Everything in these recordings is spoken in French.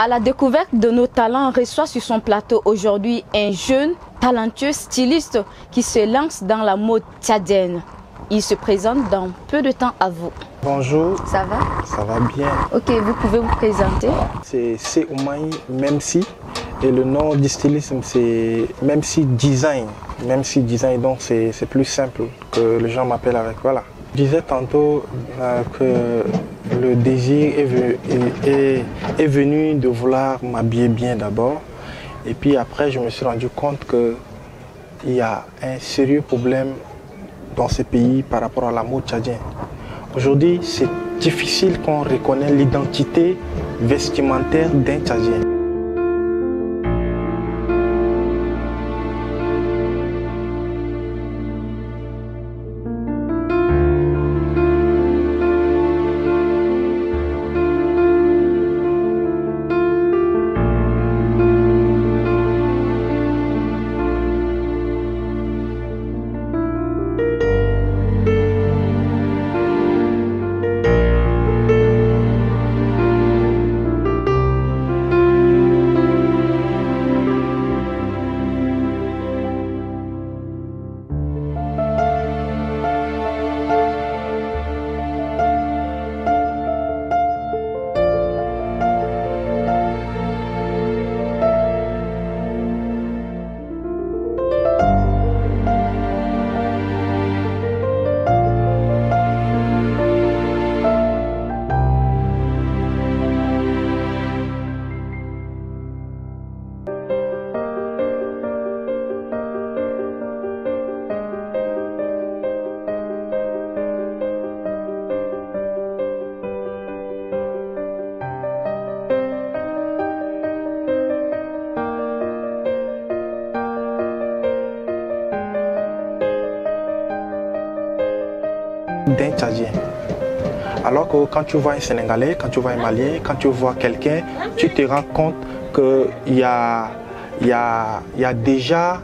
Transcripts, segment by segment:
À la découverte de nos talents, on reçoit sur son plateau aujourd'hui un jeune, talentueux styliste qui se lance dans la mode tchadienne. Il se présente dans peu de temps à vous. Bonjour. Ça va? Ça va bien. Ok, vous pouvez vous présenter? C'est Oumaï Memsi et le nom du stylisme c'est Memsi Design. Memsi Design, donc c'est plus simple que les gens m'appellent avec. Voilà. Je disais tantôt que le désir est venu de vouloir m'habiller bien d'abord. Et puis après, je me suis rendu compte qu'il y a un sérieux problème dans ce pays par rapport à la mode tchadienne. Aujourd'hui, c'est difficile qu'on reconnaisse l'identité vestimentaire d'un Tchadien. D'un Tchadien. Alors que quand tu vois un Sénégalais, quand tu vois un Malien, quand tu vois quelqu'un, tu te rends compte qu'il y a déjà,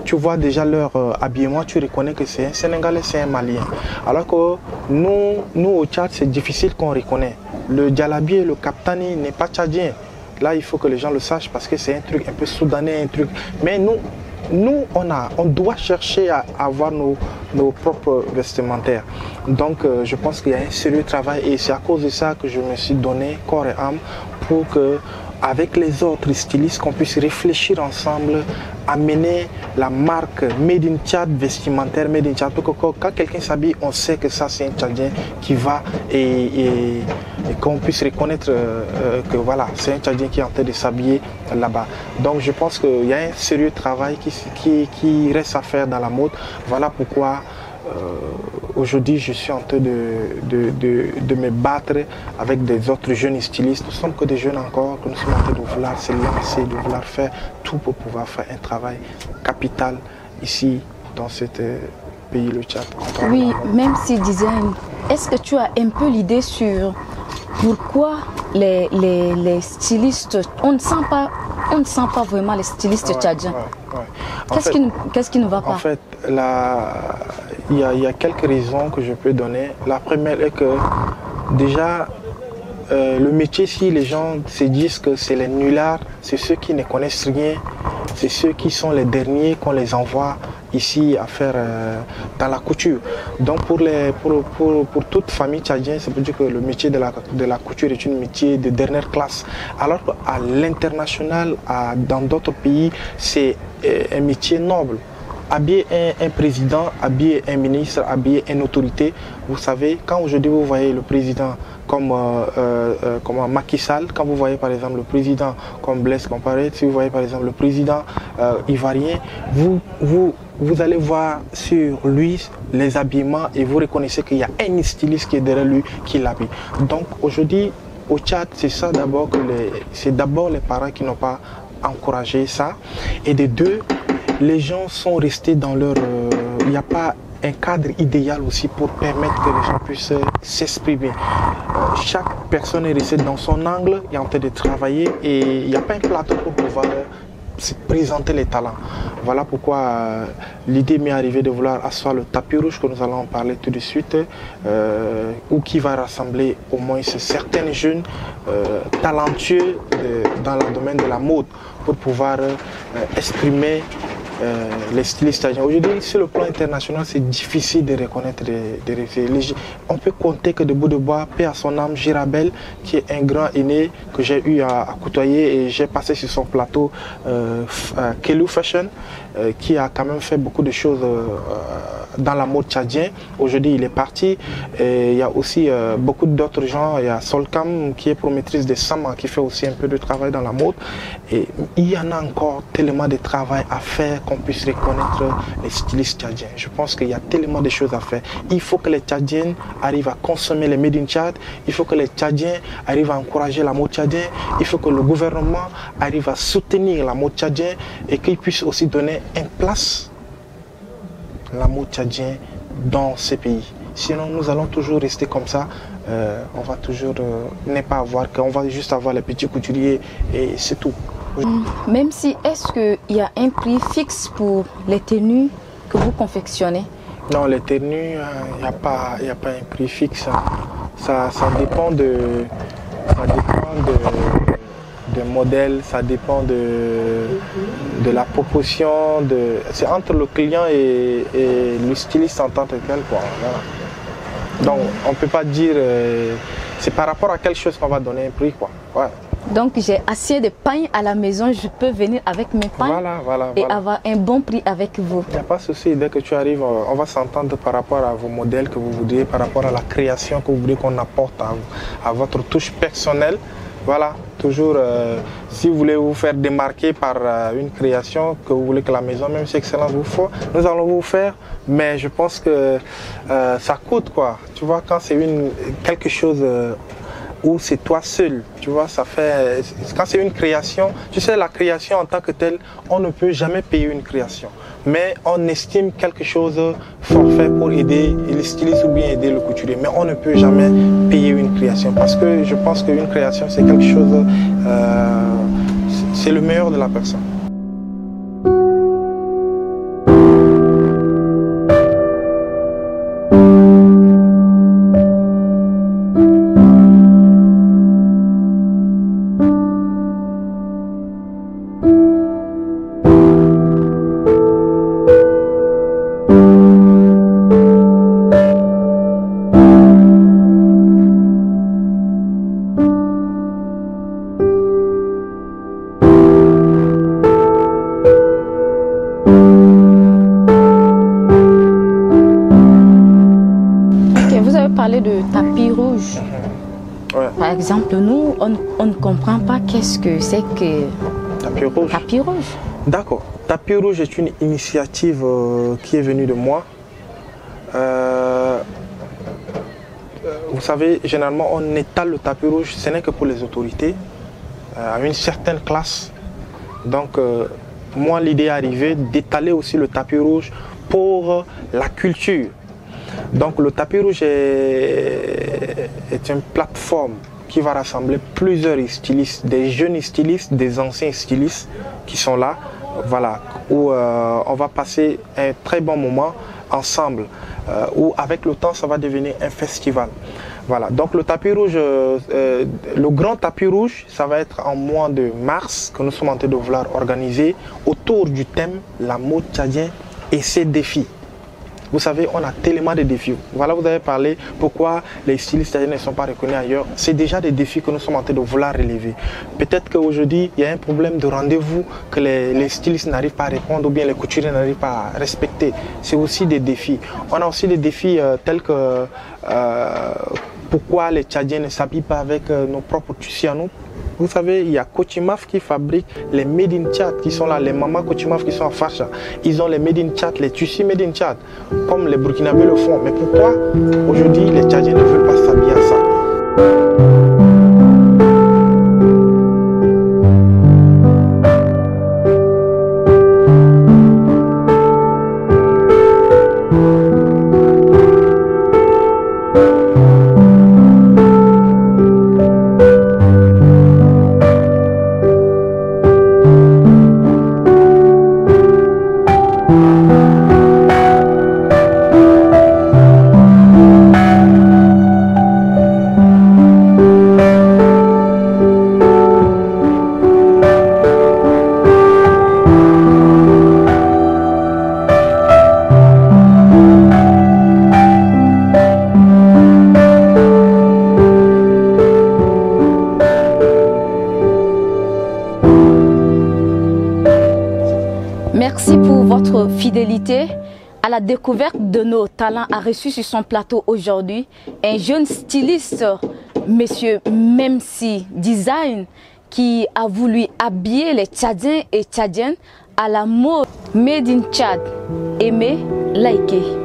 tu vois déjà leur habillement, tu reconnais que c'est un Sénégalais, c'est un Malien. Alors que nous au Tchad, c'est difficile qu'on reconnaisse. Le djalabi et le kaftani n'est pas tchadien. Là, il faut que les gens le sachent parce que c'est un truc un peu soudanais, un truc. Mais nous on doit chercher à avoir nos propres vestimentaires. Donc je pense qu'il y a un sérieux travail et c'est à cause de ça que je me suis donné corps et âme pour que, avec les autres stylistes, qu'on puisse réfléchir ensemble, amener la marque Made in Tchad, vestimentaire Made in Tchad, pour que quand quelqu'un s'habille, on sait que ça c'est un Tchadien qui va et qu'on puisse reconnaître que voilà, c'est un Tchadien qui est en train de s'habiller là-bas. Donc je pense qu'il y a un sérieux travail qui reste à faire dans la mode. Voilà pourquoi aujourd'hui je suis en train de me battre avec des autres jeunes stylistes. Nous ne sommes que des jeunes encore, que nous sommes en train de vouloir se lancer, de vouloir faire tout pour pouvoir faire un travail capital ici dans ce pays, le Tchad. Oui, même si design, est-ce que tu as un peu l'idée sur pourquoi les stylistes, on ne sent pas vraiment les stylistes tchadiens? Qu'est-ce qui ne va pas? En fait, il y a quelques raisons que je peux donner. La première est que déjà, le métier, si les gens se disent que c'est les nullards, c'est ceux qui ne connaissent rien, c'est ceux qui sont les derniers qu'on les envoie ici à faire dans la couture. Donc pour toute famille tchadienne, ça veut dire que le métier de la couture est un métier de dernière classe. Alors qu'à l'international, dans d'autres pays, c'est un métier noble. Habiller un président, habiller un ministre, habiller une autorité, vous savez, quand aujourd'hui vous voyez le président comme Macky Sall, quand vous voyez par exemple le président comme Blaise Compaoré, si vous voyez par exemple le président ivoirien, vous allez voir sur lui les habillements et vous reconnaissez qu'il y a un styliste qui est derrière lui qui l'habille. Donc aujourd'hui au Tchad, c'est ça d'abord c'est d'abord les parents qui n'ont pas encouragé ça, et de deux, les gens sont restés dans leur... Il n'y a pas un cadre idéal aussi pour permettre que les gens puissent s'exprimer. Chaque personne est restée dans son angle, est en train de travailler et il n'y a pas un plateau pour pouvoir c'est présenter les talents. Voilà pourquoi l'idée m'est arrivée de vouloir asseoir le tapis rouge que nous allons en parler tout de suite, ou qui va rassembler au moins certains jeunes talentueux dans le domaine de la mode pour pouvoir exprimer les stylistes tchadiens. Aujourd'hui, sur le plan international, c'est difficile de reconnaître des références. On peut compter que de bout de bois, paix à son âme, Girabel, qui est un grand aîné que j'ai eu à côtoyer, et j'ai passé sur son plateau Kelou Fashion, qui a quand même fait beaucoup de choses dans la mode tchadienne. Aujourd'hui, il est parti. Et il y a aussi beaucoup d'autres gens. Il y a Solcam, qui est promotrice de Sama, qui fait aussi un peu de travail dans la mode. Et il y en a encore tellement de travail à faire qu'on puisse reconnaître les stylistes tchadiens. Je pense qu'il y a tellement de choses à faire. Il faut que les Tchadiens arrivent à consommer les Made in Tchad. Il faut que les Tchadiens arrivent à encourager la mode tchadienne. Il faut que le gouvernement arrive à soutenir la mode tchadienne et qu'il puisse aussi donner une place la mode tchadienne dans ces pays. Sinon, nous allons toujours rester comme ça. On va toujours ne pas avoir qu'on va juste avoir les petits couturiers et c'est tout. Même si, est-ce qu'il y a un prix fixe pour les tenues que vous confectionnez? Non, les tenues, il n'y a pas un prix fixe. Ça dépend de modèles, ça dépend de la proportion. C'est entre le client et le styliste en tant que tel, quoi. Voilà. Donc, on ne peut pas dire... c'est par rapport à quelque chose qu'on va donner un prix, quoi. Ouais. Donc, j'ai assez de pain à la maison, je peux venir avec mes pains et avoir un bon prix avec vous. Il n'y a pas de souci, dès que tu arrives, on va s'entendre par rapport à vos modèles que vous voudriez, par rapport à la création que vous voulez qu'on apporte à votre touche personnelle. Voilà, toujours, si vous voulez vous faire démarquer par une création que vous voulez que la maison, même si excellence vous faut, nous allons vous faire, mais je pense que ça coûte, quoi. Tu vois, quand c'est quelque chose où c'est toi seul, tu vois, ça fait... Quand c'est une création, tu sais, la création en tant que telle, on ne peut jamais payer une création. Mais on estime quelque chose forfait pour aider le styliste ou bien aider le couturier. Mais on ne peut jamais payer une création parce que je pense qu'une création, c'est quelque chose... c'est le meilleur de la personne. De tapis rouge. Ouais. Par exemple, nous, on ne comprend pas qu'est-ce que c'est que tapis rouge. Tapis rouge. D'accord. Tapis rouge est une initiative qui est venue de moi. Vous savez, généralement, on étale le tapis rouge, ce n'est que pour les autorités, à une certaine classe. Donc, moi, l'idée est arrivée d'étaler aussi le tapis rouge pour la culture. Donc le tapis rouge est une plateforme qui va rassembler plusieurs stylistes, des jeunes stylistes, des anciens stylistes qui sont là, voilà, où on va passer un très bon moment ensemble, où avec le temps ça va devenir un festival. Voilà, donc le tapis rouge, le grand tapis rouge, ça va être en mois de mars que nous sommes en train de vouloir organiser autour du thème la mode tchadienne et ses défis. Vous savez, on a tellement de défis. Voilà, vous avez parlé pourquoi les stylistes tchadiens ne sont pas reconnus ailleurs. C'est déjà des défis que nous sommes en train de vouloir relever. Peut-être qu'aujourd'hui, il y a un problème de rendez-vous que les stylistes n'arrivent pas à répondre ou bien les couturiers n'arrivent pas à respecter. C'est aussi des défis. On a aussi des défis tels que pourquoi les Tchadiens ne s'habillent pas avec nos propres tissus à nous. Vous savez, il y a Kochimaf qui fabrique les Made in Tchad qui sont là, les mamans Kochimaf qui sont à Facha. Ils ont les Made in Tchad, les tissus Made in Tchad, comme les Burkinabés le font. Mais pourquoi aujourd'hui les Tchadiens ne veulent pas s'habiller à ça? Merci pour votre fidélité à la découverte de nos talents a reçu sur son plateau aujourd'hui un jeune styliste, monsieur Memsi Design, qui a voulu habiller les Tchadiens et Tchadiennes à la mode Made in Tchad. Aimez, likez.